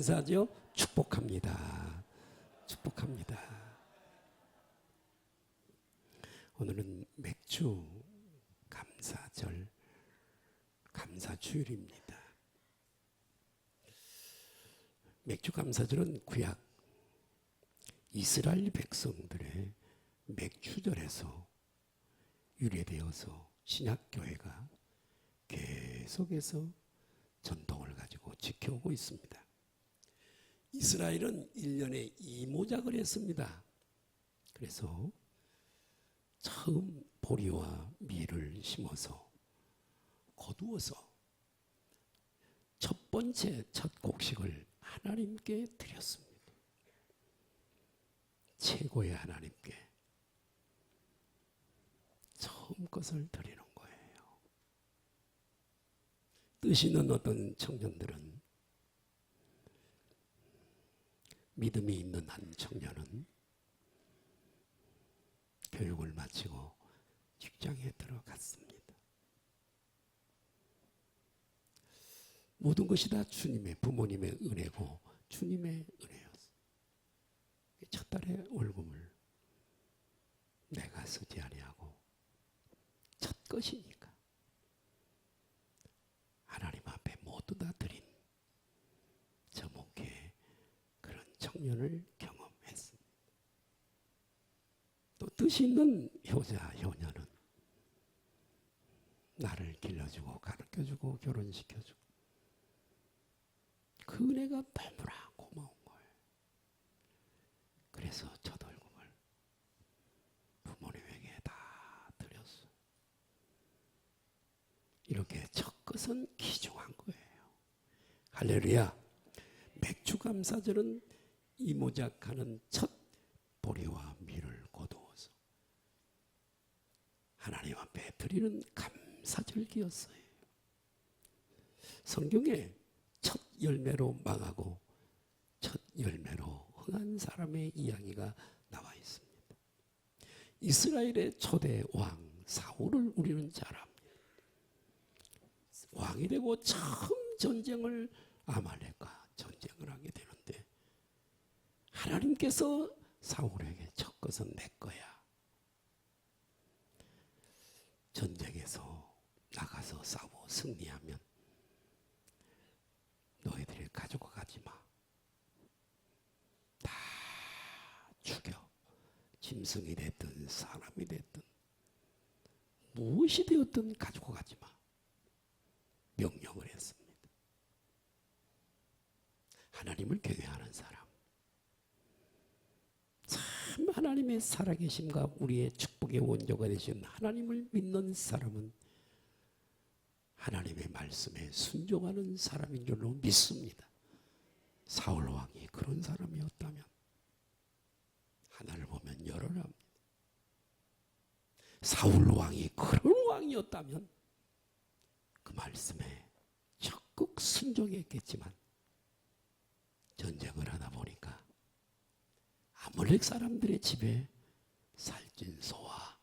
인사하죠? 축복합니다. 축복합니다. 오늘은 맥주 감사절, 감사주일입니다. 맥주 감사절은 구약 이스라엘 백성들의 맥주절에서 유래되어서 신약교회가 계속해서 전통을 가지고 지켜오고 있습니다. 이스라엘은 1년에 이모작을 했습니다. 그래서 처음 보리와 밀을 심어서 거두어서 첫 번째 첫 곡식을 하나님께 드렸습니다. 최고의 하나님께 처음 것을 드리는 거예요. 뜻 있는 어떤 청년들은, 믿음이 있는 한 청년은 교육을 마치고 직장에 들어갔습니다. 모든 것이 다 주님의, 부모님의 은혜고 주님의 은혜였어요. 첫 달의 월급을 내가 쓰지 아니하고 첫 것이니까 하나님 앞에 모두 다 드린 저 목회의 그런 청년을 경험했습니다. 또 뜻 있는 효자, 효녀는 나를 길러주고 가르쳐주고 결혼시켜주고 그 은혜가 너무나 고마운 거예요. 그래서 첫 월급을 부모님에게 다 드렸어요. 이렇게 첫 것은 귀중한 거예요. 할렐루야. 맥주 감사절은 이모작하는 첫 보리와 밀을 거두어서 하나님 앞에 드리는 감사절기였어요. 성경에 첫 열매로 망하고 첫 열매로 흥한 사람의 이야기가 나와 있습니다. 이스라엘의 초대 왕 사울을 우리는 잘 압니다. 왕이 되고 처음 전쟁을, 아말렉과 전쟁을 하게 되는데 하나님께서 사울에게 첫 것은 내 거야. 전쟁에서 나가서 싸워 승리하면 너희들이 가지고 가지 마. 다 죽여. 짐승이 됐든 사람이 됐든 무엇이 되었든 가지고 가지 마. 명령을 했습니다. 하나님을 경외하는 사람, 참 하나님의 살아계심과 우리의 축복의 원조가 되신 하나님을 믿는 사람은 하나님의 말씀에 순종하는 사람인 줄로 믿습니다. 사울 왕이 그런 사람이었다면 하나를 보면 열어라. 사울 왕이 그런 왕이었다면 그 말씀에 적극 순종했겠지만 전쟁을 하다 보니까 아말렉 사람들의 집에 살찐 소와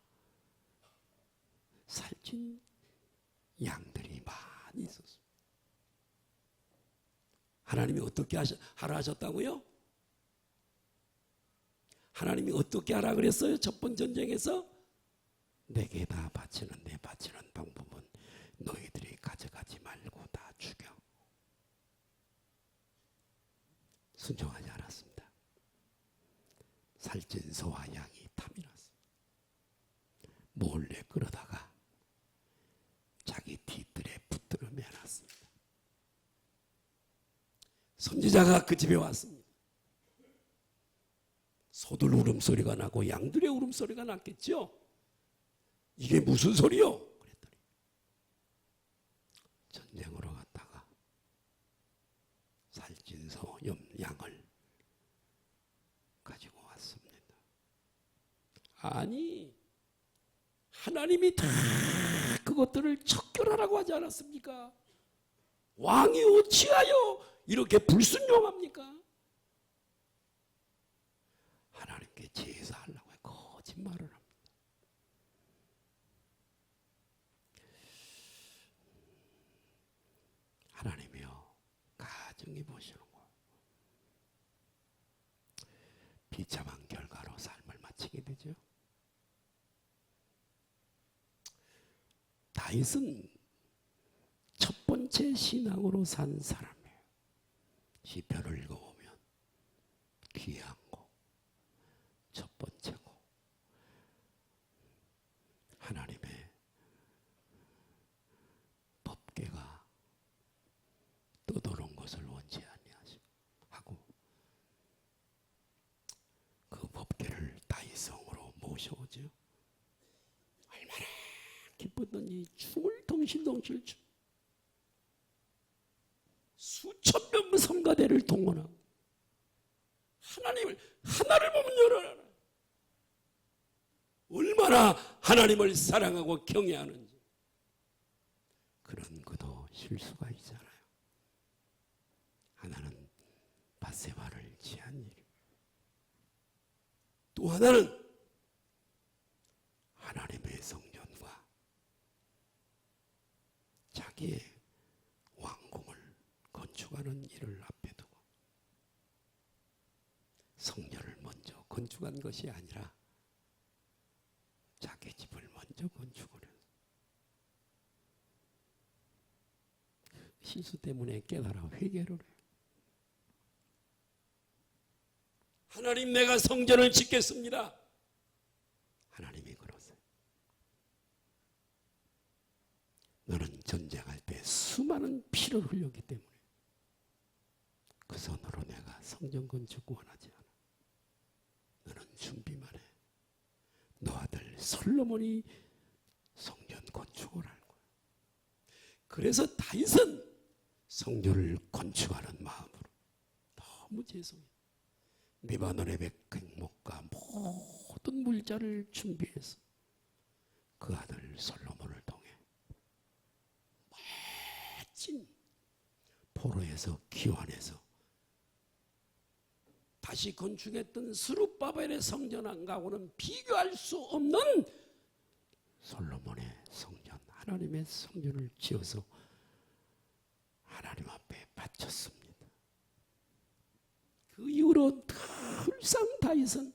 살찐 양들이 많이 있었습니다. 하나님이 어떻게 하라 하셨다고요? 하나님이 어떻게 하라 그랬어요? 첫 번 전쟁에서 내게 다 바치는데 바치는 방법은 너희들이 가져가지 말고 다 죽여. 순종하지 않았습니다. 살찐 소와 양이 탐이 났습니다. 몰래 끌어다가 자기 뒤뜰에 붙들어 매놨습니다. 선지자가 그 집에 왔습니다. 소들 울음소리가 나고 양들의 울음소리가 났겠죠. 이게 무슨 소리요? 그랬더니 전쟁으로 갔다가 살찐 소, 양을 가지고 왔습니다. 아니, 하나님이 다 그것들을 척결하라고 하지 않았습니까? 왕이 어찌하여 이렇게 불순종합니까? 하나님께 제사하려고 거짓말을 합니다. 하나님이요, 가정이 보시는 거예요. 비참한 결과로 삶을 마치게 되죠. 다윗은 첫 번째 신앙으로 산 사람이에요. 시편을 읽어보면 귀한 거 첫 번째고, 하나님의 법궤가 떠도는 것을 원치 아니하고 그 법궤를 다윗성으로 모셔오죠. 얼마나 기뻤더니 춤을 덩실덩실 수천 명 성가대를 동원하고 하나를 보면 열어라. 얼마나 하나님을 사랑하고 경외하는지. 그런 그도 실수가 있잖아요. 하나는 밧세바를 취한 일, 또 하나는 하나님의 성전과 자기의 왕궁을 건축하는 일을 앞에 두고 성전을 먼저 건축한 것이 아니라 자기 집을 먼저 건축을 해서 실수 때문에 깨달아 회개를 해요. 하나님, 내가 성전을 짓겠습니다. 하나님이 그러세요. 너는 전쟁할 때 수많은 피를 흘렸기 때문에 그 손으로 내가 성전 건축 원하지 않아. 너는 준비만 해. 너 아들 솔로몬이 성전 건축을 할 거야. 그래서 다윗은 성전을 건축하는 마음으로 너무 죄송해. 리바논의 백향목과 모든 물자를 준비해서 그 아들 솔로몬을 통해 멋진 포로에서 기환해서 다시 건축했던 스룹바벨의 성전하고는 비교할 수 없는 솔로몬의 성전, 하나님의 성전을 지어서 하나님 앞에 바쳤습니다. 그 이후로 늘상 다윗은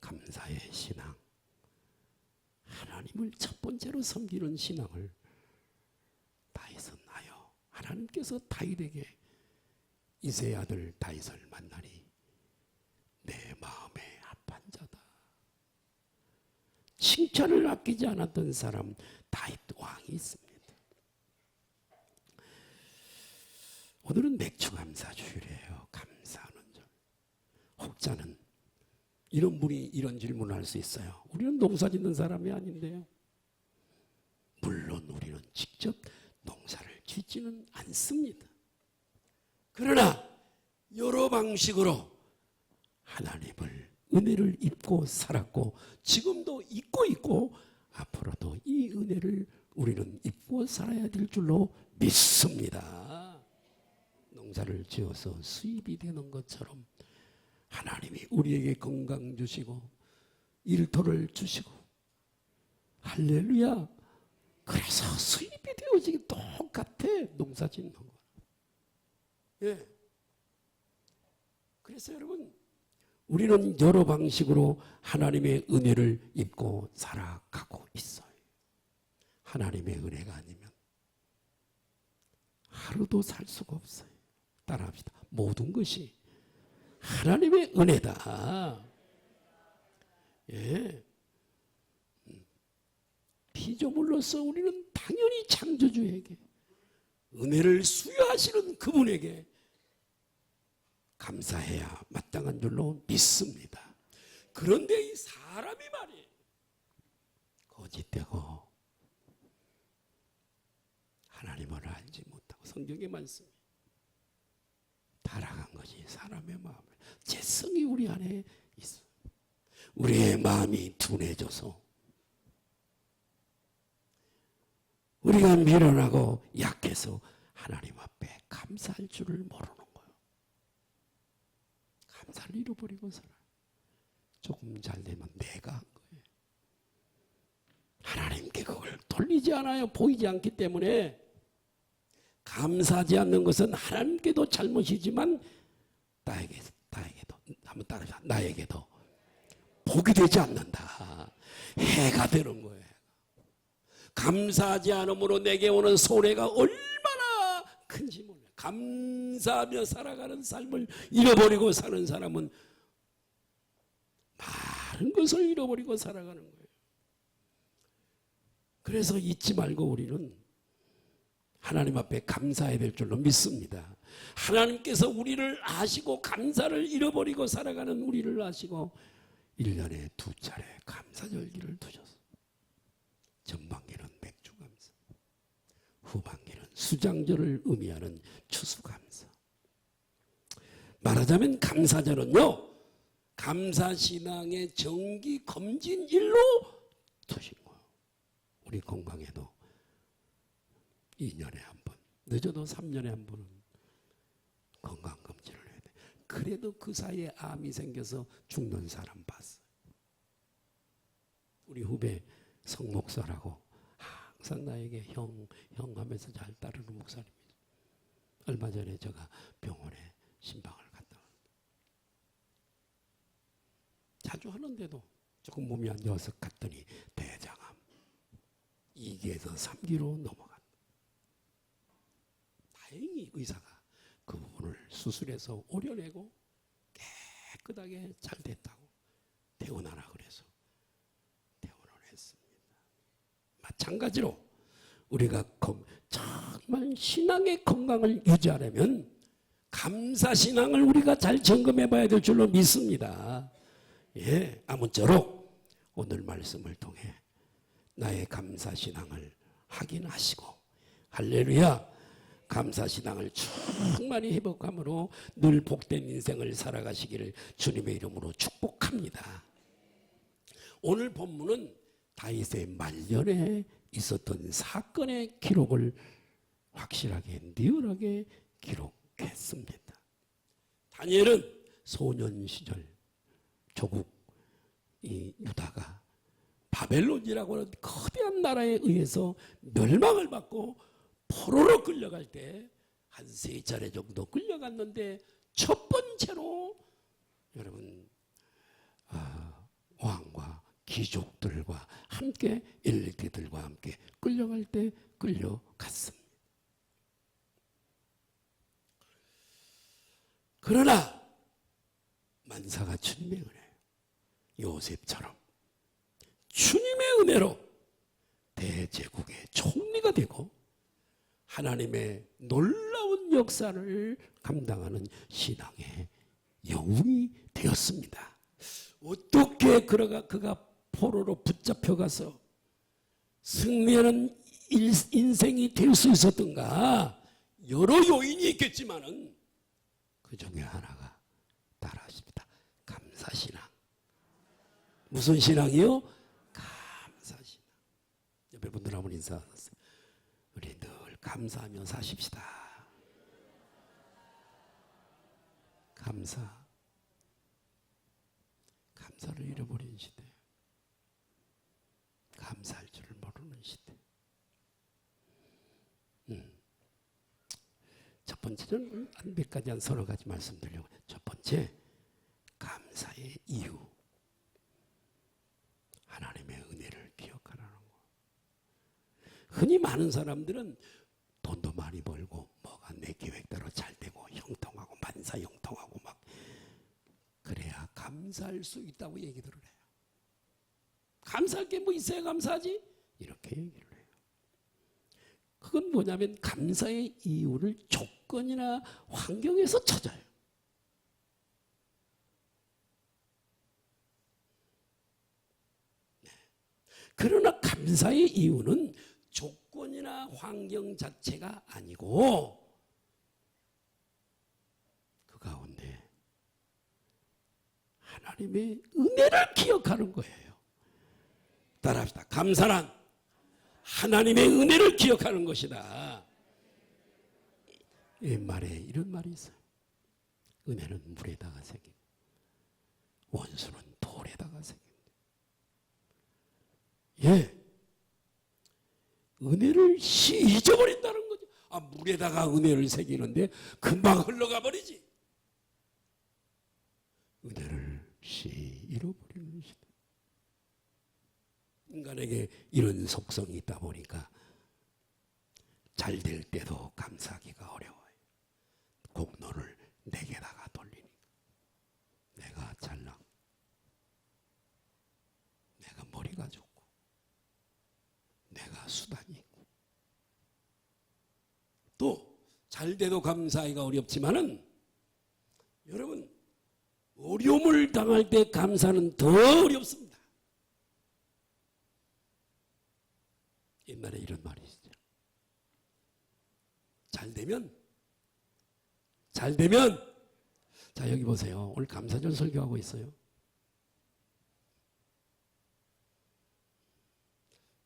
감사의 신앙, 하나님을 첫 번째로 섬기는 신앙을 다윗은 하여 하나님께서 다윗에게 이새의 아들 다윗을 만나니 내 마음에 합한 자다. 칭찬을 아끼지 않았던 사람 다윗 왕이 있습니다. 오늘은 맥주감사주일이에요. 감사하는 절. 혹자는 이런 분이 이런 질문을 할 수 있어요. 우리는 농사 짓는 사람이 아닌데요. 물론 우리는 직접 농사를 짓지는 않습니다. 그러나 여러 방식으로 하나님을 은혜를 입고 살았고 지금도 입고 있고 앞으로도 이 은혜를 우리는 입고 살아야 될 줄로 믿습니다. 농사를 지어서 수입이 되는 것처럼 하나님이 우리에게 건강 주시고 일터를 주시고 할렐루야. 그래서 수입이 되어지기 똑같아. 농사 짓는 거. 예. 그래서 여러분, 우리는 여러 방식으로 하나님의 은혜를 입고 살아가고 있어요. 하나님의 은혜가 아니면 하루도 살 수가 없어요. 따라합시다. 모든 것이 하나님의 은혜다. 예. 피조물로서 우리는 당연히 창조주에게 은혜를 수여하시는 그분에게 감사해야 마땅한 줄로 믿습니다. 그런데 이 사람이 말이에요. 거짓되고 하나님을 알지 못하고 성경의 말씀이 타락한 것이 사람의 마음에 죄성이 우리 안에 있어요. 우리의 마음이 둔해져서 우리가 미련하고 약해서 하나님 앞에 감사할 줄을 모르는 거예요. 감사를 잃어버리고 살아요. 조금 잘 되면 내가 한 거예요. 하나님께 그걸 돌리지 않아요. 보이지 않기 때문에. 감사하지 않는 것은 하나님께도 잘못이지만 나에게도 한번 따라해봐. 나에게도 복이 되지 않는다. 해가 되는 거예요. 감사하지 않으므로 내게 오는 손해가 얼마나 큰지 몰라요. 감사하며 살아가는 삶을 잃어버리고 사는 사람은 많은 것을 잃어버리고 살아가는 거예요. 그래서 잊지 말고 우리는 하나님 앞에 감사해야 될 줄로 믿습니다. 하나님께서 우리를 아시고 감사를 잃어버리고 살아가는 우리를 아시고 1년에 2차례 감사절기를 두셨어요. 전반기는 맥주감사, 후반기는 수장절을 의미하는 추수감사. 말하자면 감사절은요, 감사신앙의 정기검진일로 두신 거예요. 우리 건강에도 2년에 한 번, 늦어도 3년에 한 번은 건강검진을 해야 돼. 그래도 그 사이에 암이 생겨서 죽는 사람 봤어요. 우리 후배 성목사라고 항상 나에게 형 하면서 잘 따르는 목사님이죠. 얼마 전에 제가 병원에 신방을 갔다 왔는데 자주 하는데도 조금 몸이 안 좋아서 갔더니 대장암 2기에서 3기로 넘어갔다. 다행히 의사가 그 부분을 수술해서 오려내고 깨끗하게 잘 됐다고 퇴원하라 그래서 퇴원을 했습니다. 마찬가지로 우리가 정말 신앙의 건강을 유지하려면 감사신앙을 우리가 잘 점검해 봐야 될 줄로 믿습니다. 예, 아무쪼록 오늘 말씀을 통해 나의 감사신앙을 확인하시고 할렐루야, 감사신앙을 충만히 회복함으로 늘 복된 인생을 살아가시기를 주님의 이름으로 축복합니다. 오늘 본문은 다윗의 말년에 있었던 사건의 기록을 확실하게 리얼하게 기록했습니다. 다니엘은 소년 시절 조국 이 유다가 바벨론이라고 하는 거대한 나라에 의해서 멸망을 받고 포로로 끌려갈 때 한 3차례 정도 끌려갔는데 첫 번째로 여러분 왕과 귀족들과 함께 엘리트들과 함께 끌려갈 때 끌려갔습니다. 그러나 만사가 주님의 은혜, 요셉처럼 주님의 은혜로 대제국의 총리가 되고 하나님의 놀라운 역사를 감당하는 신앙의 영웅이 되었습니다. 어떻게 그가 포로로 붙잡혀가서 승리하는 인생이 될 수 있었던가? 여러 요인이 있겠지만은 그 중에 하나가 따라하십니다. 감사신앙. 무슨 신앙이요? 감사신앙. 옆에 분들 한번 인사하세요. 우리 늘 감사하며 사십시다. 감사를 잃어버린 시대, 감사할 줄을 모르는 시대. 첫 번째는 몇 가지, 한 30가지 말씀드리려고. 첫 번째, 감사의 이유, 하나님의 은혜를 기억하라는 거. 흔히 많은 사람들은 돈도 많이 벌고 뭐가 내 계획대로 잘 되고 형통하고 만사형통하고 막 그래야 감사할 수 있다고 얘기들을 해요. 감사할 게 뭐 있어야 감사하지? 이렇게 얘기를 해요. 그건 뭐냐면 감사의 이유를 조건이나 환경에서 찾아요. 그러나 감사의 이유는 조건이나 환경 자체가 아니고 그 가운데 하나님의 은혜를 기억하는 거예요. 따라합시다. 감사란 하나님의 은혜를 기억하는 것이다. 옛말에 이런 말이 있어요. 은혜는 물에다가 새기고 원수는 돌에다가 새긴다. 예, 은혜를 잊어버린다는 거죠. 물에다가 은혜를 새기는데 금방 흘러가 버리지. 은혜를 즉시 잃어버리는 시대. 인간에게 이런 속성이 있다 보니까 잘 될 때도 감사하기가 어려워요. 공로를 내게다가 돌리니까. 내가 잘나고 내가 머리가 좋고 내가 수단이 있고 또 잘 돼도 감사하기가 어렵지만은 여러분 어려움을 당할 때 감사는 더 어렵습니다. 옛날에 이런 말이 있죠. 잘 되면 자 여기 보세요. 오늘 감사절 설교하고 있어요.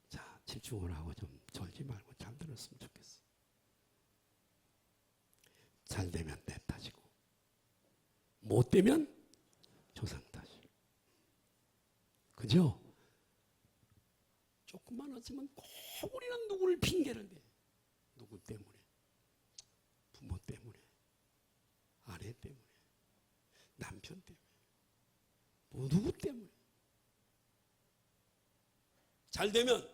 자 집중을 하고 좀 졸지 말고 잘 들었으면 좋겠어. 잘 되면 내 탓이고 못 되면 조상 탓이고 그죠? 조금만 하지만 꼭 우리는 누구를 핑계를 대. 누구 때문에? 부모 때문에, 아내 때문에, 남편 때문에, 뭐 누구 때문에? 잘 되면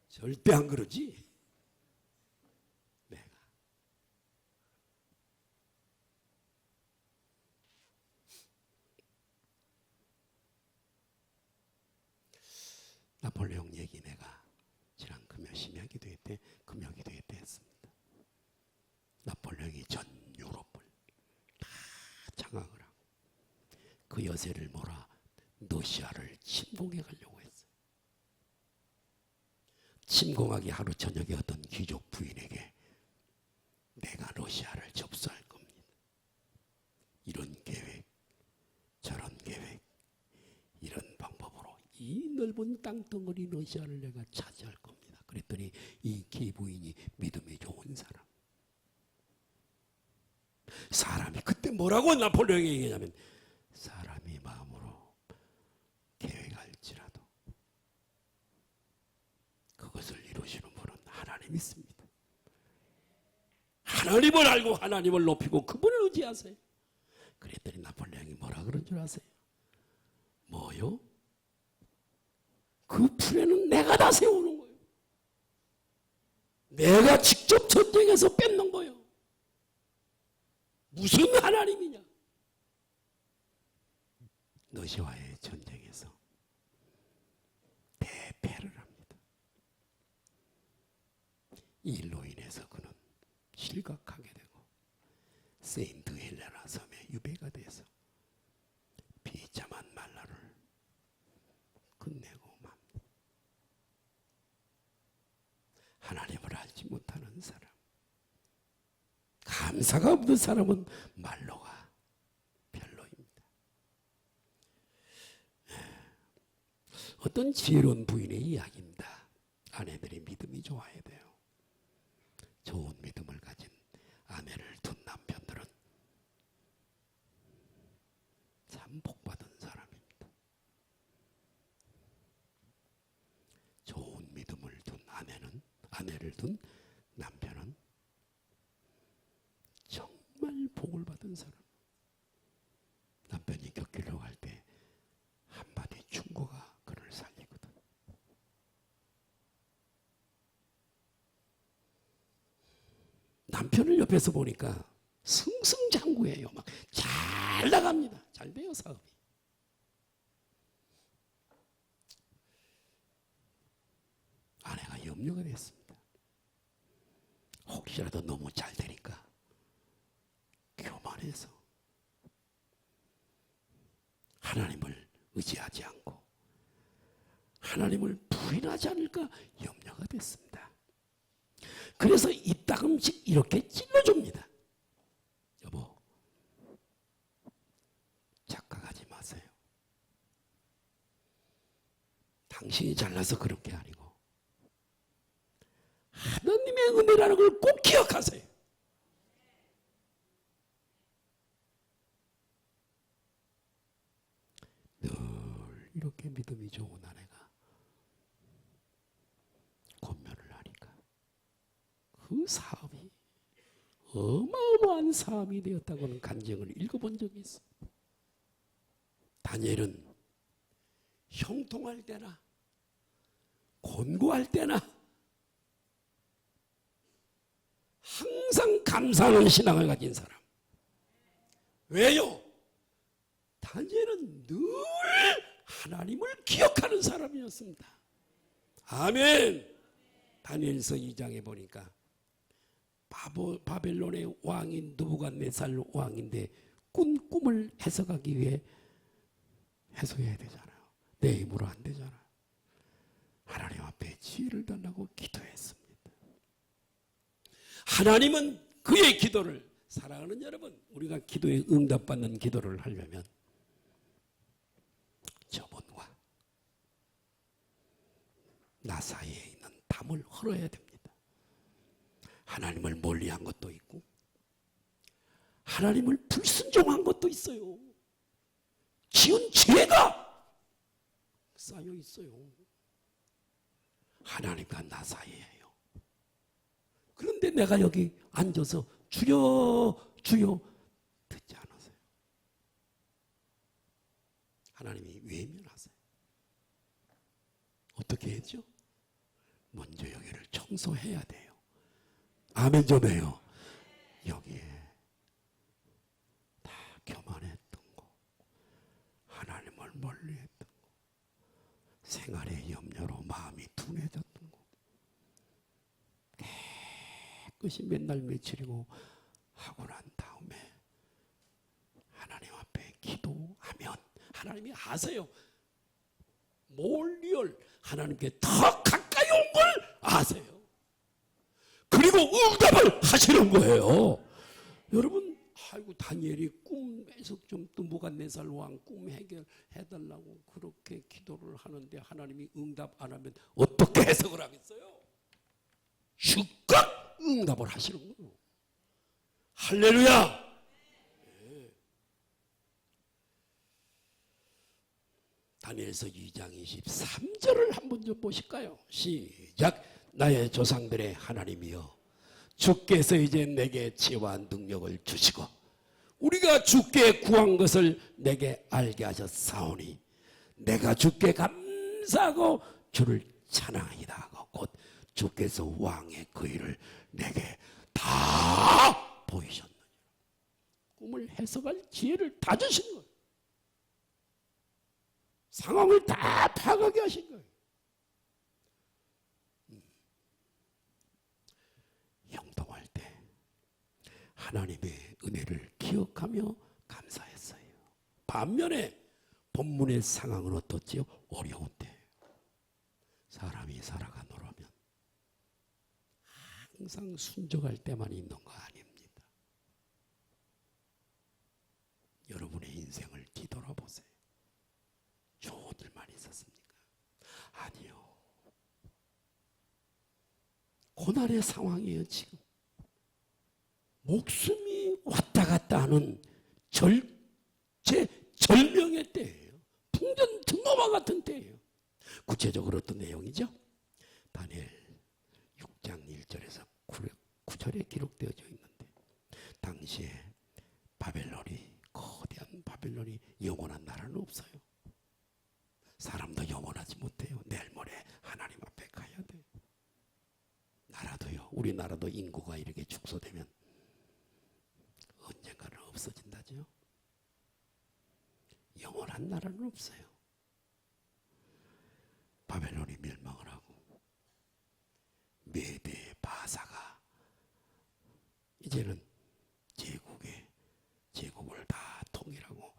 절대 안 그러지. 내가 나폴레옹 얘기 내가 지난 금요 기도회 때 했습니다. 나폴레옹이 전 유럽을 다 장악을 하고 그 여세를 몰아 러시아를 침공해 가려고 했어요. 침공하기 하루 저녁에 어떤 귀족 부인에게 내가 러시아를 접수할 겁니다. 이런 계획, 저런 계획, 이런 방법으로 이 넓은 땅덩어리 러시아를 내가 차지할 겁니다. 그랬더니 이 기부인이 믿음이 좋은 사람이 그때 뭐라고 나폴레옹이 얘기하냐면 사람이 마음으로 계획할지라도 그것을 이루시는 분은 하나님 있습니다. 하나님을 알고 하나님을 높이고 그분을 의지하세요. 그랬더니 나폴레옹이 뭐라 그런 줄 아세요? 뭐요? 그 풀에는 내가 다 세우는 거예요. 내가 직접 전쟁에서 뺏는 거예요. 무슨 하나님이냐? 러시아와의 전쟁에서 대패를 합니다. 이 일로 인해서 그는 실각하게 되고 세인트 헬레나 섬에 유배가 돼서 비참한 말라를 끝내고 맙니다. 하나님을 알지 못하는 사람, 감사가 없는 사람은 말로가 별로입니다. 어떤 지혜로운 부인의 이야기입니다. 아내들이 믿음이 좋아야 돼요. 좋은 믿음을 가진 아내를 둔 남편들은 참 복받은 사람입니다. 좋은 믿음을 둔 아내를 둔 남편은 정말 복을 받은 사람. 남편이 곁길로 갈 때 한마디 충고가 그를 살리거든. 남편을 옆에서 보니까 승승장구해요. 막 잘 나갑니다. 잘 돼요, 사업이. 아내가 염려가 됐습니다. 혹시라도 너무 잘 되니까 교만해서 하나님을 의지하지 않고 하나님을 부인하지 않을까 염려가 됐습니다. 그래서 이따금씩 이렇게 찔러줍니다. 여보, 착각하지 마세요. 당신이 잘나서 그런 게 아니고 하나님의 은혜라는 걸 꼭 기억하세요. 늘 이렇게 믿음이 좋은 아내가 권면을 하니까 그 사업이 어마어마한 사업이 되었다고는 간증을 읽어본 적이 있어요. 다니엘은 형통할 때나 곤고할 때나 항상 감사하는 신앙을 가진 사람. 왜요? 다니엘은 늘 하나님을 기억하는 사람이었습니다. 아멘. 다니엘서 2장에 보니까 바벨론의 왕인 느부갓네살 왕인데 꾼 꿈을 해석하기 위해 해석해야 되잖아요. 내 힘으로 안 되잖아요. 하나님 앞에 지혜를 달라고 기도했습니다. 하나님은 그의 기도를, 사랑하는 여러분, 우리가 기도에 응답받는 기도를 하려면 저분과 나 사이에 있는 담을 헐어야 됩니다. 하나님을 멀리한 것도 있고 하나님을 불순종한 것도 있어요. 지은 죄가 쌓여 있어요. 하나님과 나 사이에요. 그런데 내가 여기 앉아서 주여 주여 듣지 않으세요. 하나님이 외면하세요. 어떻게 했죠? 먼저 여기를 청소해야 돼요. 아멘 좀 해요. 여기에 다 교만했던 거, 하나님을 멀리했던 거, 생활의 염려로 마음이 둔해졌던 거, 깨끗이 맨날 며칠이고 하고 난 다음에 하나님 앞에 기도하면 하나님이 아세요. 몰리얼 하나님께 더 가까이 온 걸 아세요. 그리고 응답을 하시는 거예요. 여러분, 아이고 다니엘이 꿈 해석 좀 느부갓네살 왕 꿈 해결해달라고 그렇게 기도를 하는데 하나님이 응답 안 하면 어떻게 해석을 하겠어요? 즉각 응답을 하시는 거예요. 할렐루야. 네. 다니엘서 2장 23절을 한번 좀 보실까요? 시작. 나의 조상들의 하나님이여, 주께서 이제 내게 지혜와 능력을 주시고 우리가 주께 구한 것을 내게 알게 하셨사오니 내가 주께 감사하고 주를 찬양이다 하고 곧 주께서 왕의 그 일을 내게 다 보이셨느니라. 꿈을 해석할 지혜를 다 주신 거예요. 상황을 다 파악하게 하신 거예요. 형통할 때 하나님의 은혜를 기억하며 감사했어요. 반면에 본문의 상황은 어떻지요? 어려운 때 사람이 살아가노라면 항상 순종할 때만 있는 거 아닙니다. 여러분의 인생을 뒤돌아보세요. 좋은 일만 있었습니까? 아니요. 고난의 상황이에요. 지금 목숨이 왔다 갔다 하는 절명의 때예요. 풍전등화와 같은 때예요. 구체적으로 어떤 내용이죠? 다니엘 6장 1절에서 9절에 기록되어져 있는데 당시에 바벨론이, 거대한 바벨론이 영원한 나라는 없어요. 사람도 영원하지 못해요. 내일 모레 하나님 앞에 가야 돼요. 나라도요. 우리나라도 인구가 이렇게 축소되면 언젠가는 없어진다죠. 영원한 나라는 없어요. 바벨론이 멸망을 하고 메대 바사가 이제는 제국을 다 통일하고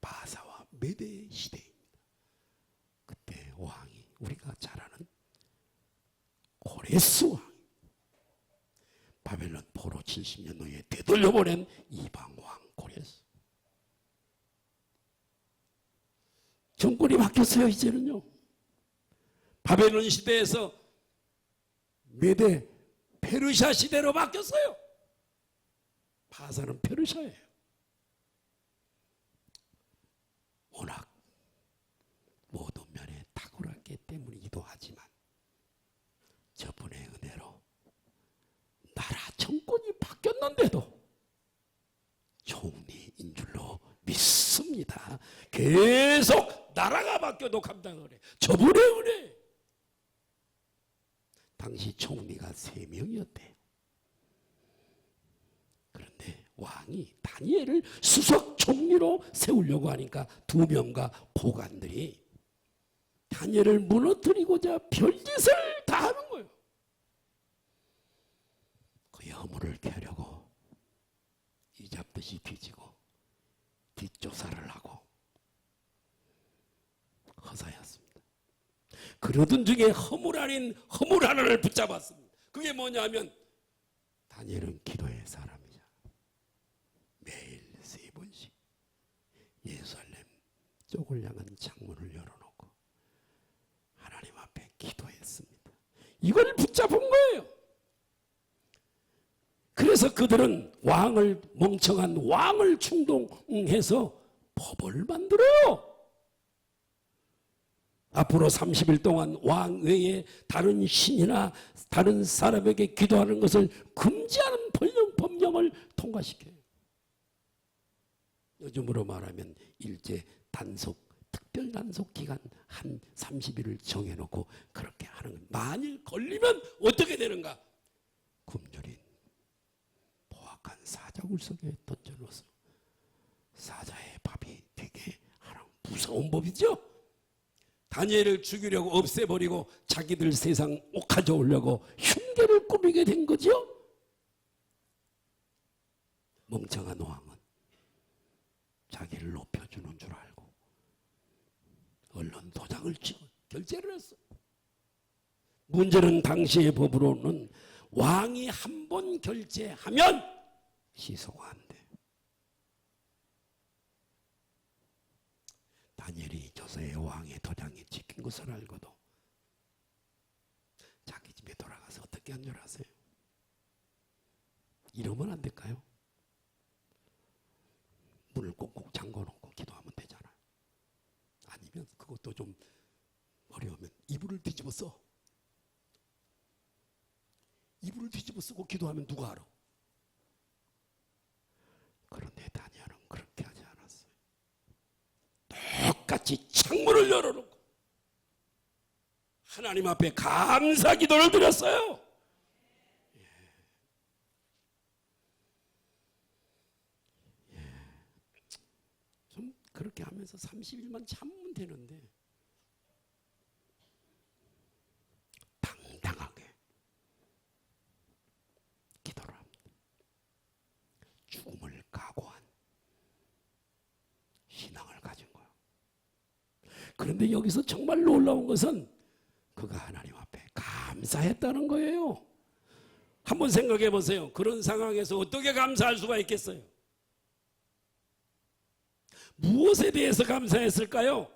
바사와 메대 시대입니다. 그때 왕이 우리가 잘 아는 고레스 왕, 바벨론 포로 70년 후에 되돌려보낸 이방 왕 고레스. 정권이 바뀌었어요. 이제는요. 바벨론 시대에서 메대 페르시아 시대로 바뀌었어요. 바사는 페르시아예요. 워낙 모든 면에 탁월하기 때문이기도 하지만 저분의 은혜로 나라 정권이 바뀌었는데도 총리인 줄로 믿습니다. 계속 나라가 바뀌어도 감당을 해. 저분의 은혜. 당시 총리가 3명이었대요. 그런데 왕이 다니엘을 수석 총리로 세우려고 하니까 2명과 보관들이 다니엘을 무너뜨리고자 별짓을 다 하는 거예요. 그 허물을 캐려고 이잡듯이 뒤지고 뒷조사를 하고 허사였습니다. 그러던 중에 허물 아닌 허물 하나를 붙잡았습니다. 그게 뭐냐면 다니엘은 기도의 사람이잖아. 매일 3번씩 예루살렘 쪽을 향한 창문을 열어놓고 하나님 앞에 기도했습니다. 이걸 붙잡은 거예요. 그래서 그들은 왕을, 멍청한 왕을 충동해서 법을 만들어요. 앞으로 30일 동안 왕 외에 다른 신이나 다른 사람에게 기도하는 것을 금지하는 법령을 통과시켜요. 요즘으로 말하면 일제 단속, 특별 단속 기간 한 30일을 정해놓고 그렇게 하는 거예요. 만일 걸리면 어떻게 되는가? 굶주린 포악한 사자굴 속에 던져놓아서 사자의 밥이 되게 하나 무서운 법이죠. 다니엘을 죽이려고 없애버리고 자기들 세상 가져오려고 흉계를 꾸미게 된 거죠. 멍청한 왕은 자기를 높여주는 줄 알고 언론 도장을 찍어 결제를 했어. 문제는 당시의 법으로는 왕이 한 번 결제하면 시소가 안 돼. 다니엘이 조서의 왕의 도장에 찍힌 것을 알고도 자기 집에 돌아가서 어떻게 한 줄 아세요? 이러면 안 될까요? 문을 꼭꼭 잠궈놓고 기도하면 되잖아요. 아니면 그것도 좀 어려우면 이불을 뒤집어 써. 이불을 뒤집어 쓰고 기도하면 누가 알아? 그런데 다니엘은 그렇게 하지 않았어요. 똑같이 창문을 열어놓고 하나님 앞에 감사 기도를 드렸어요. 좀 그렇게 하면서 30일만 참으면 되는데 당당하게 기도를 합니다. 죽음을 각오한 신앙을 가진 거예요. 그런데 여기서 정말 놀라운 것은 그가 하나님 앞에 감사했다는 거예요. 한번 생각해 보세요. 그런 상황에서 어떻게 감사할 수가 있겠어요? 무엇에 대해서 감사했을까요?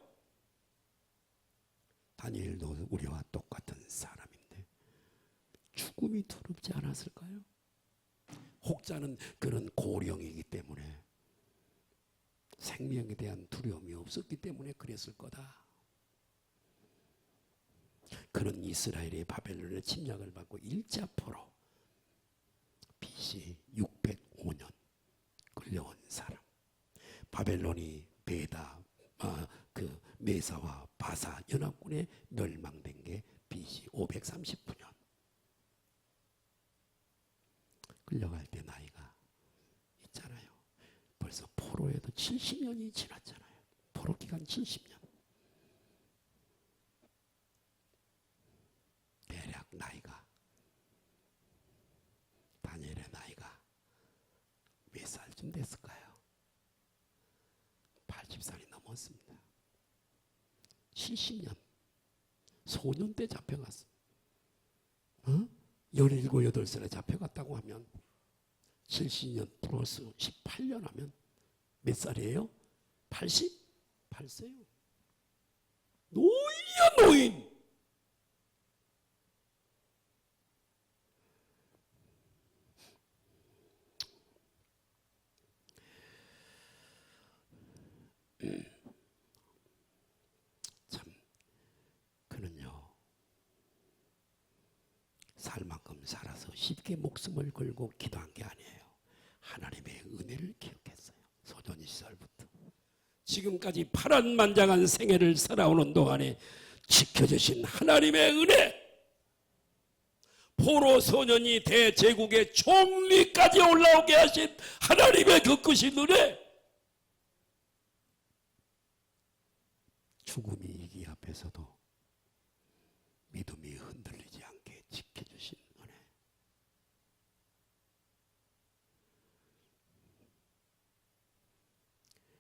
다니엘도 우리와 똑같은 사람인데 죽음이 두렵지 않았을까요? 혹자는 그런 고령이기 때문에 생명에 대한 두려움이 없었기 때문에 그랬을 거다. 그는 이스라엘의 바벨론의 침략을 받고 일자포로 BC 605년 끌려온 사람. 바벨론이 메사와 바사 연합군에 멸망된 게 BC 539년. 끌려갈 때 나이가 있잖아요. 벌써 포로에도 70년이 지났잖아요. 포로 기간 70년. 대략 나이가 다니엘의 나이가 몇 살쯤 됐을까요? 80살이 넘었습니다. 70년 소년 때 잡혀갔어. 17, 18살에 잡혀갔다고 하면 70년 플러스 18년 하면 몇 살이에요? 88세요. 노인이야 노인. 참 그는요 살 만큼 살아서 쉽게 목숨을 걸고 기도한 게 아니에요. 하나님의 은혜를 기억했어요. 소년 시절부터 지금까지 파란만장한 생애를 살아오는 동안에 지켜주신 하나님의 은혜, 포로 소년이 대제국의 총리까지 올라오게 하신 하나님의 그 크신 은혜, 죽음이 이기 앞에서도 믿음이 흔들리지 않게 지켜주신 은혜,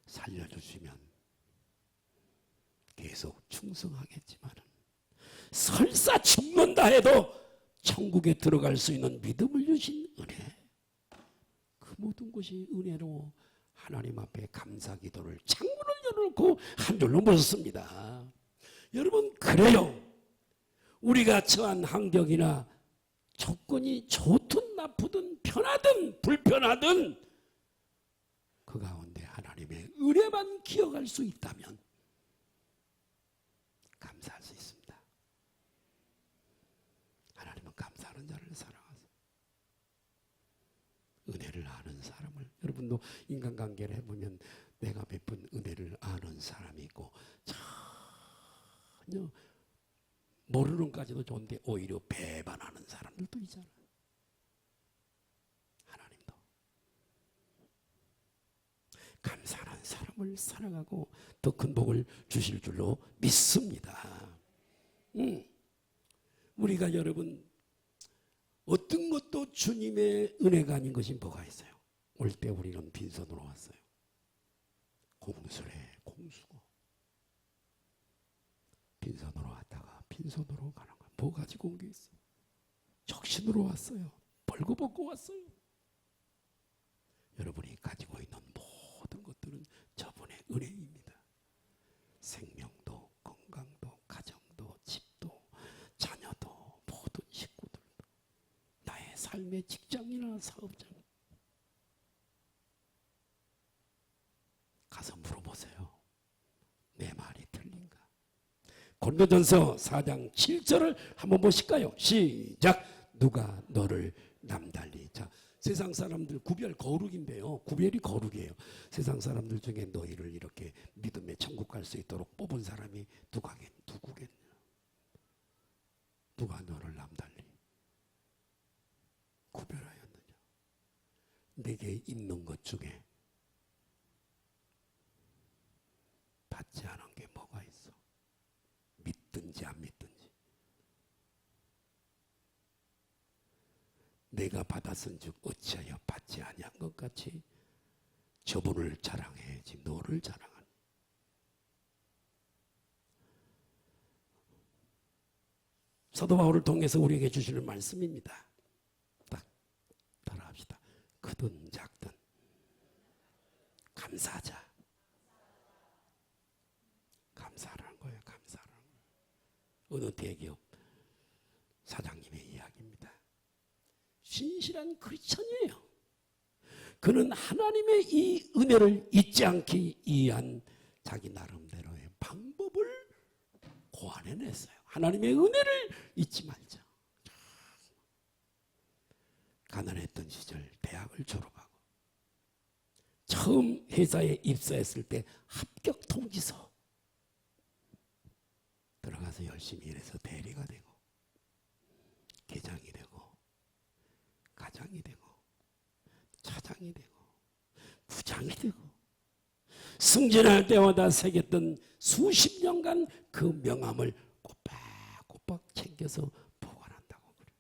살려주시면 계속 충성하겠지만 설사 죽는다 해도 천국에 들어갈 수 있는 믿음을 주신 은혜, 그 모든 것이 은혜로 하나님 앞에 감사 기도를 창문을 열어놓고 한 줄로 모셨습니다. 여러분, 그래요. 우리가 처한 환경이나 조건이 좋든 나쁘든 편하든 불편하든 그 가운데 하나님의 은혜만 기억할 수 있다면 감사할 수 있습니다. 하나님은 감사하는 자를 사랑하세요. 은혜를 아는 사람을, 여러분도 인간관계를 해보면 내가 베푼 은혜를 아는 사람이 있고 전혀 모르는까지도 좋은데 오히려 배반하는 사람들도 있잖아요. 하나님도 감사하는 사람을 사랑하고 더 큰 복을 주실 줄로 믿습니다. 우리가 여러분 어떤 것도 주님의 은혜가 아닌 것이 뭐가 있어요? 올 때 우리는 빈손으로 왔어요. 공수래 공수고 빈손으로 왔다가 빈손으로 가는 거야. 뭐 가지고 온 게 있어? 적신으로 왔어요. 벌거벗고 왔어요. 여러분이 가지고 있는 모든 것들은 저분의 은혜입니다. 생명도, 건강도, 가정도, 집도, 자녀도, 모든 식구들도, 나의 삶의 직장이나 사업장, 가서 물어보세요. 내 말이 틀린가? 고린도전서 4장 7절을 한번 보실까요? 시작. 누가 너를 남달리. 자, 세상 사람들 구별 거룩인데요. 구별이 거룩이에요. 세상 사람들 중에 너희를 이렇게 믿음의 천국 갈 수 있도록 뽑은 사람이 누구겠냐? 누가 너를 남달리 구별하였느냐? 내게 있는 것 중에 받지 않은 게 뭐가 있어? 믿든지 안 믿든지. 내가 받았은즉 어찌하여 받지 아니한 것 같이 저분을 자랑해야지 너를 자랑하니. 사도 바울을 통해서 우리에게 주시는 말씀입니다. 딱 따라합시다. 크든 작든 감사하자. 감사하라는 거예요. 감사하라는 거예요. 어느 대기업 사장님의 이야기입니다. 신실한 크리스천이에요. 그는 하나님의 이 은혜를 잊지 않기 위한 자기 나름대로의 방법을 고안해냈어요. 하나님의 은혜를 잊지 말자. 가난했던 시절 대학을 졸업하고 처음 회사에 입사했을 때 합격 통지서 들어가서 열심히 일해서 대리가 되고 계장이 되고 가장이 되고 차장이 되고 부장이 되고 승진할 때마다 새겼던 수십 년간 그 명함을 꼬박꼬박 챙겨서 보관한다고 그래.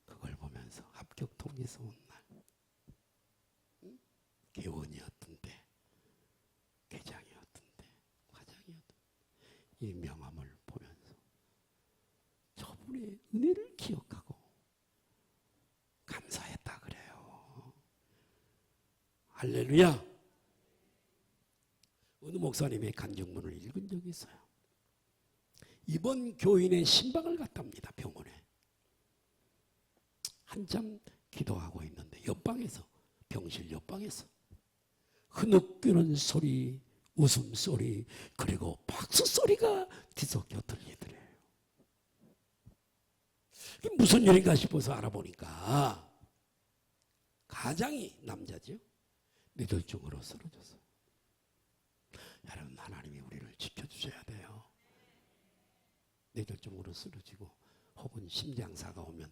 그걸 보면서 합격 통지서 온 날 개원이었던 때 계장이었던 때 과장이었던 때 이 명함을 보면서 저분의 은혜를 기억하고 감사했다 그래요. 할렐루야. 어느 목사님의 간증문을 읽은 적이 있어요. 이번 교인의 신방을 갔답니다. 병원에. 한참 기도하고 있는데 옆방에서, 병실 옆방에서 흐느끼는 소리, 웃음소리, 그리고 박수소리가 뒤섞여 들리더래요. 이게 무슨 일인가 싶어서 알아보니까 가장이 남자죠. 뇌졸중으로 쓰러졌어요. 여러분, 하나님이 우리를 지켜주셔야 돼요. 뇌졸중으로 쓰러지고 혹은 심장사가 오면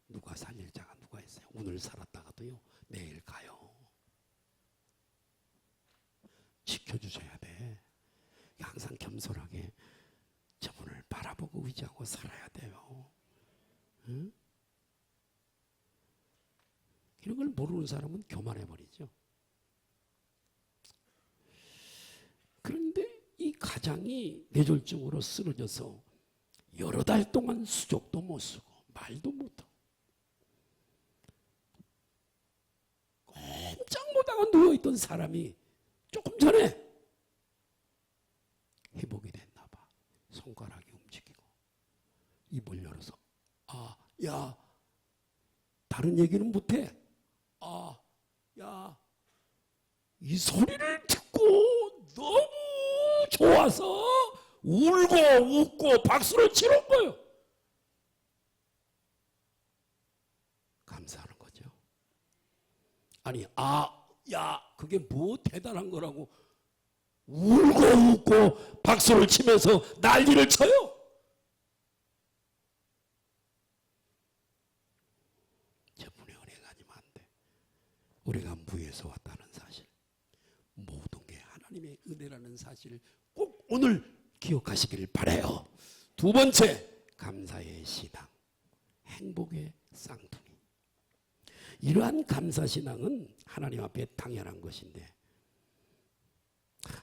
누가 살릴 자가 누가 있어요? 오늘 살았다가도요, 내일 가요. 지켜주셔야 돼. 항상 겸손하게 저분을 바라보고 의지하고 살아야 돼요. 응? 이런 걸 모르는 사람은 교만해버리죠. 그런데 이 가장이 뇌졸중으로 쓰러져서 여러 달 동안 수족도 못 쓰고 말도 못하고 꼼짝 못하고 누워있던 사람이 조금 전에 회복이 됐나 봐. 손가락이 움직이고 입을 열어서 아, 야, 다른 얘기는 못해. 아, 야, 이 소리를 듣고 너무 좋아서 울고 웃고 박수를 치는 거예요. 감사하는 거죠. 아니, 아, 야, 그게 뭐 대단한 거라고 울고 웃고 박수를 치면서 난리를 쳐요. 저분의 은혜가 아니면 안 돼. 우리가 무에서 왔다는 사실, 모든 게 하나님의 은혜라는 사실을 꼭 오늘 기억하시길 바라요. 두 번째, 감사의 신앙, 행복의 쌍둥이. 이러한 감사신앙은 하나님 앞에 당연한 것인데,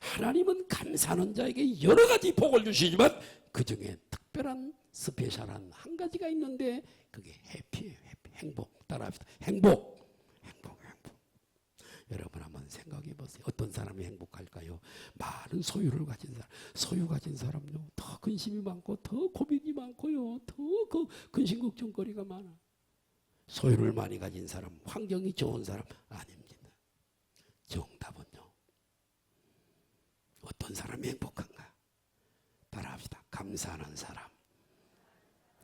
하나님은 감사하는 자에게 여러 가지 복을 주시지만 그 중에 특별한 스페셜한 한 가지가 있는데 그게 해피예요. 해피, 행복. 따라합시다. 행복. 여러분 한번 생각해 보세요. 어떤 사람이 행복할까요? 많은 소유를 가진 사람. 소유 가진 사람요, 더 근심이 많고 더 고민이 많고요, 더 그 근심 걱정거리가 많아. 소유를 많이 가진 사람, 환경이 좋은 사람 아닙니다. 정답은요, 어떤 사람이 행복한가? 따라합시다. 감사하는 사람.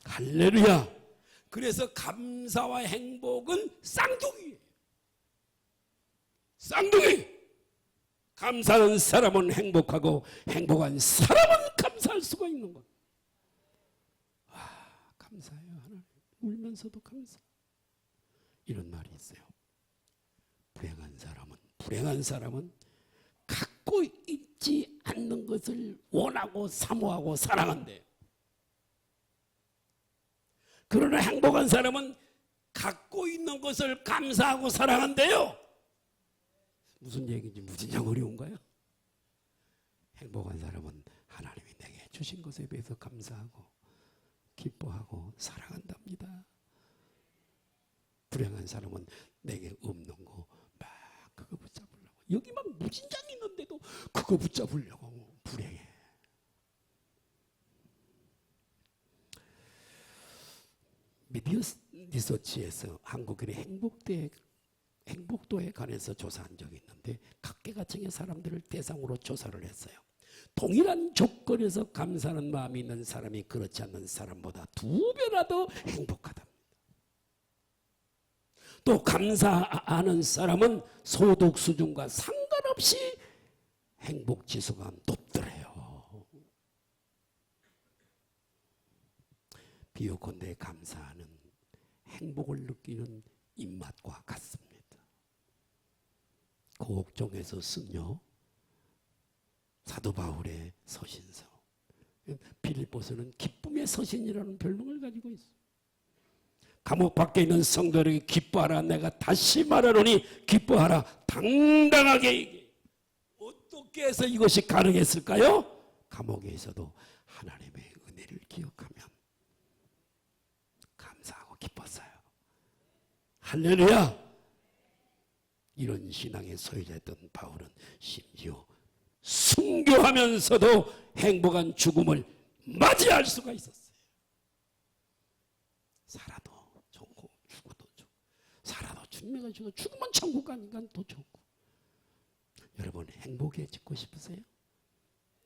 할렐루야. 그래서 감사와 행복은 쌍둥이에요. 쌍둥이. 감사하는 사람은 행복하고 행복한 사람은 감사할 수가 있는 것. 와, 감사해요. 하나님. 울면서도 감사. 이런 말이 있어요. 불행한 사람은 갖고 있지 않는 것을 원하고 사모하고 사랑한대. 그러나 행복한 사람은 갖고 있는 것을 감사하고 사랑한대요. 무슨 얘기인지 무진장 어려운가요? 행복한 사람은 하나님이 내게 주신 것에 대해서 감사하고 기뻐하고 사랑한답니다. 불행한 사람은 내게 없는 거 막 그거 붙잡으려고, 여기만 무진장 있는데도 그거 붙잡으려고 불행해. 미디어 리서치에서 한국인의 행복도에 관해서 조사한 적이 있는데 각계각층의 사람들을 대상으로 조사를 했어요. 동일한 조건에서 감사하는 마음이 있는 사람이 그렇지 않는 사람보다 2배나 더 행복하답니다. 또 감사하는 사람은 소득 수준과 상관없이 행복 지수가 높더래요. 비유컨대 감사하는 행복을 느끼는 입맛과 같습니다. 고옥종에서 쓴요, 사도 바울의 서신서. 빌립보서는 기쁨의 서신이라는 별명을 가지고 있어요. 감옥 밖에 있는 성도들에게 기뻐하라, 내가 다시 말하노니 기뻐하라, 당당하게 얘기해. 어떻게 해서 이것이 가능했을까요? 감옥에 있어도 하나님의 은혜를 기억하면 감사하고 기뻤어요. 할렐루야. 이런 신앙의 소유자였던 바울은 심지어 순교하면서도 행복한 죽음을 맞이할 수가 있었어요. 살아도 좋고 죽어도 좋고, 살아도 죽으면 죽으면 천국 가니까 더 좋고. 여러분 행복해지고 싶으세요?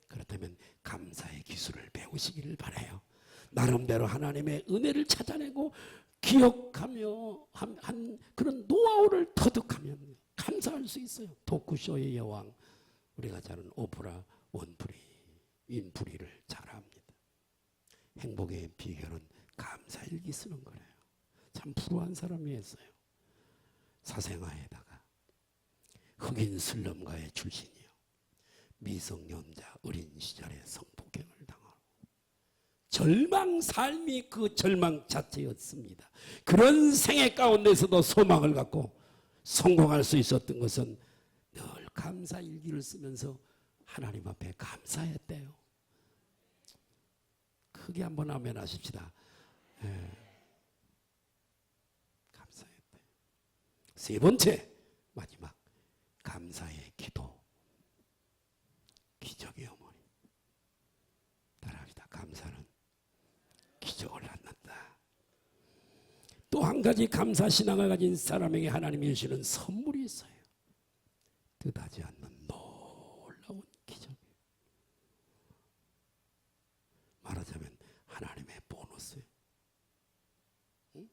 그렇다면 감사의 기술을 배우시기를 바라요. 나름대로 하나님의 은혜를 찾아내고 기억하며 한 그런 노하우를 터득하면 감사할 수 있어요. 토크쇼의 여왕, 우리가 잘 아는 오프라 원풀이, 인풀이를 잘합니다. 행복의 비결은 감사일기 쓰는 거래요. 참 불우한 사람이 했어요. 사생아에다가 흑인 슬럼가의 출신이요. 미성년자 어린 시절에 성폭행을 당하고 절망, 삶이 그 절망 자체였습니다. 그런 생애 가운데서도 소망을 갖고 성공할 수 있었던 것은 늘 감사일기를 쓰면서 하나님 앞에 감사했대요. 크게 한번 아멘 하십시다. 예. 감사했대요. 세 번째, 마지막, 감사의 기도. 기적의 어머니. 따라합시다. 감사는 기적을 낳는다. 또 한 가지 감사 신앙을 가진 사람에게 하나님이 주시는 선물이 있어요. 뜻하지 않는 놀라운 기적이에요. 말하자면 하나님의 보너스예요. 응?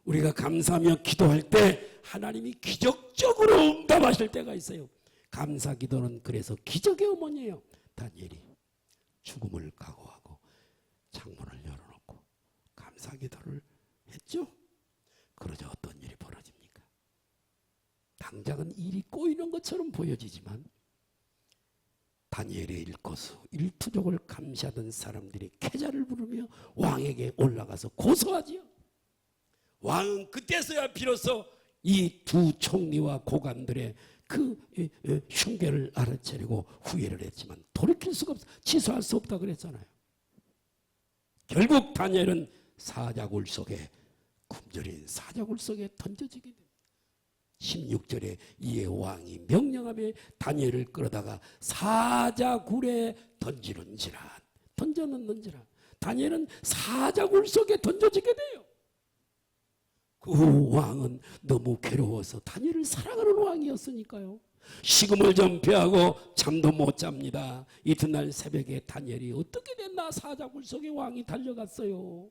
우리가 감사하며 기도할 때 하나님이 기적적으로 응답하실 때가 있어요. 감사 기도는 그래서 기적의 어머니예요. 다니엘이 죽음을 각오하고 창문을 열어놓고 감사 기도를 했죠. 그러자 어떤 일이 벌어집니까? 당장은 일이 꼬이는 것처럼 보여지지만 다니엘의 일거수 일투족을 감시하던 사람들이 계좌를 부르며 왕에게 올라가서 고소하지요. 왕은 그때서야 비로소 이 두 총리와 고관들의 그 흉계를 알아채려고 후회를 했지만 돌이킬 수가 없어. 취소할 수 없다 그랬잖아요. 결국 다니엘은 사자굴 속에, 굶주린 사자굴 속에 던져지게 됩니다. 16절에 이에 왕이 명령하며 다니엘을 끌어다가 사자굴에 던지는지라, 던져넣는지라. 다니엘은 사자굴 속에 던져지게 돼요. 그 왕은 너무 괴로워서 다니엘을 사랑하는 왕이었으니까요. 식음을 전폐하고 잠도 못 잡니다. 이튿날 새벽에 다니엘이 어떻게 됐나 사자굴 속에 왕이 달려갔어요.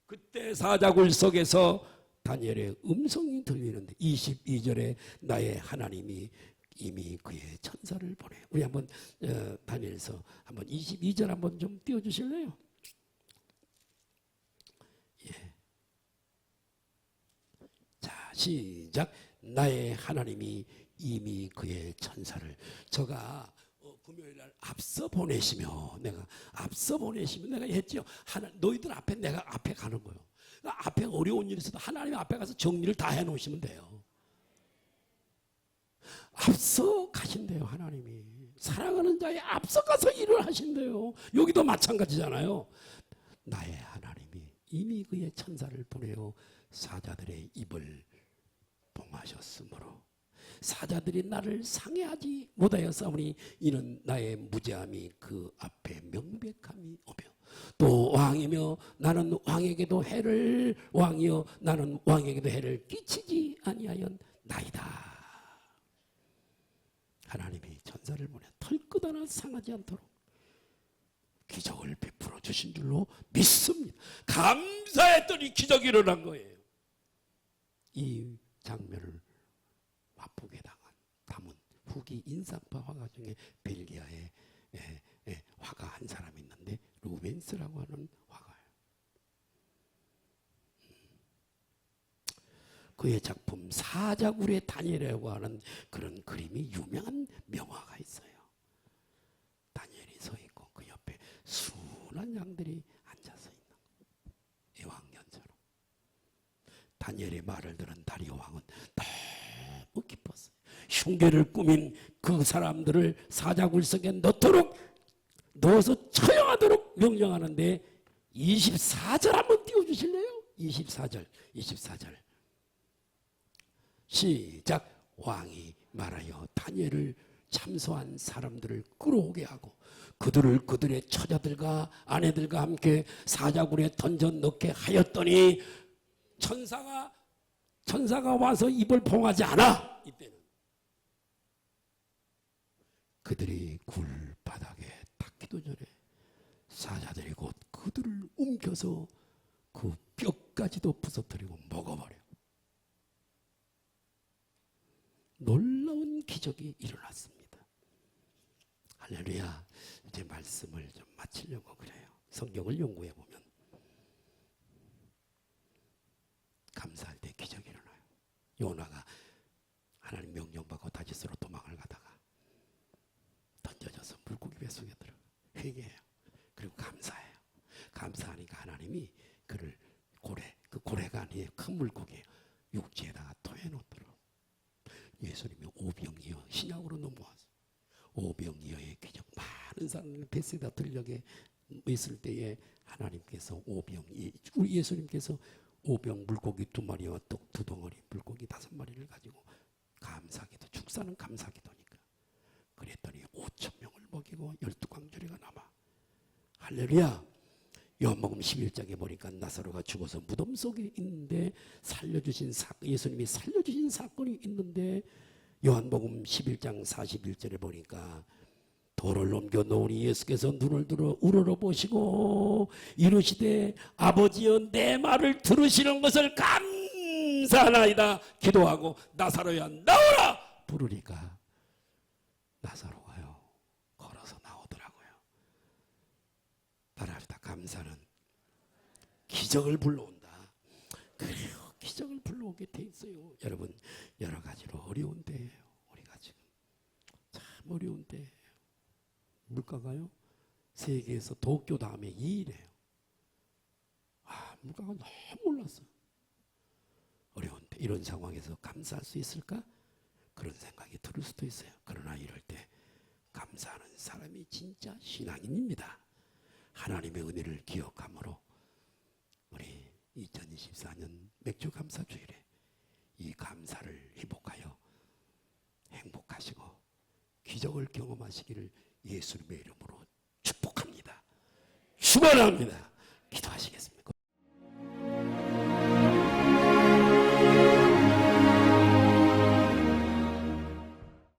그때 사자굴 속에서 다니엘의 음성이 들리는데 22절에 나의 하나님이 이미 그의 천사를 보내요. 우리 한번 다니엘서 한번 22절 한번 좀 띄워주실래요? 예. 자, 시작. 나의 하나님이 이미 그의 천사를, 저가 금요일날 앞서 보내시며 내가 했죠. 너희들 앞에 내가 앞에 가는 거예요. 앞에 어려운 일이 있어도 하나님 앞에 가서 정리를 다 해놓으시면 돼요. 앞서 가신대요. 하나님이 사랑하는 자에 앞서 가서 일을 하신대요. 여기도 마찬가지잖아요. 나의 하나님이 이미 그의 천사를 보내어 사자들의 입을 봉하셨으므로 사자들이 나를 상해하지 못하였사오니 이는 나의 무죄함이 그 앞에 명백함이 오며 또 왕이며 나는 왕에게도 해를, 왕이여 나는 왕에게도 해를 끼치지 아니하였나이다. 하나님이 천사를 보내 털끝 하나 상하지 않도록 기적을 베풀어 주신 줄로 믿습니다. 감사했더니 기적이 일어난 거예요. 이 장면을 와쁘게 담은 후기 인상파 화가 중에 벨기아의 화가 한 사람이 있는데 루벤스라고 하는 화가예요. 그의 작품 사자굴의 다니엘이라고 하는 그런 그림이 유명한 명화가 있어요. 다니엘이 서 있고 그 옆에 순한 양들이 앉아서 있는 거예요. 애왕년처럼. 다니엘의 말을 들은 다리오 왕은 너무 기뻤어요. 흉계를 꾸민 그 사람들을 사자굴 속에 넣어서 처형하도록 명령하는데 24절 한번 띄워주실래요? 24절 시작. 왕이 말하여 다니엘을 참소한 사람들을 끌어오게 하고 그들의 처자들과 아내들과 함께 사자굴에 던져 넣게 하였더니 천사가 와서 입을 봉하지 않아. 이때는 그들이 굴 바닥에 닿기도 전에 사자들이 곧 그들을 움켜서 그 뼈까지도 부서뜨리고 먹어버려. 놀라운 기적이 일어났습니다. 할렐루야. 이제 말씀을 좀 마치려고 그래요. 성경을 연구해 보면 감사할 때 기적이 일어나요. 요나가 하나님 명령받고 다시스로 도망을 가다가 던져져서 물고기 뱃속에 들어가 회개해요. 그리고 감사해요. 감사하니까 하나님이 그를 그 고래가 아니에요. 큰 물고기예요. 육지에다가 토해놓더라고. 예수님이 오병이어 신약으로 넘어와서 오병이어의 기적, 많은 사람들이 베세다 들녘에 있을 때에 하나님께서 우리 예수님께서 오병 물고기 2마리와 떡 2덩어리 물고기 5마리를 가지고 감사기도, 축사는 감사기도니까 그랬더니 5,000명을 먹이고 12광주리가 남아. 할렐루야. 요한복음 11장에 보니까 나사로가 죽어서 무덤 속에 있는데 예수님이 살려주신 사건이 있는데, 요한복음 11장 41절에 보니까 돌을 넘겨 놓으니 예수께서 눈을 들어 우러러보시고 이르시되 아버지여 내 말을 들으시는 것을 감사하나이다 기도하고 나사로야 나오라 부르니까 나사로가요 걸어서 나오더라고요. 따라합시다. 감사는 기적을 불러온다. 그래요. 기적을 불러오게 돼 있어요. 여러분, 여러 가지로 어려운 때예요. 우리가 지금 참 어려운 때예요. 물가가요 세계에서 도쿄 다음에 2위래요. 물가가 너무 올랐어. 어려운 때 이런 상황에서 감사할 수 있을까? 그런 생각이 들 수도 있어요. 그러나 이럴 때 감사하는 사람이 진짜 신앙인입니다. 하나님의 은혜를 기억함으로 우리 2024년 맥주 감사주일에 이 감사를 회복하여 행복하시고 기적을 경험하시기를 예수님의 이름으로 축복합니다. 축원합니다.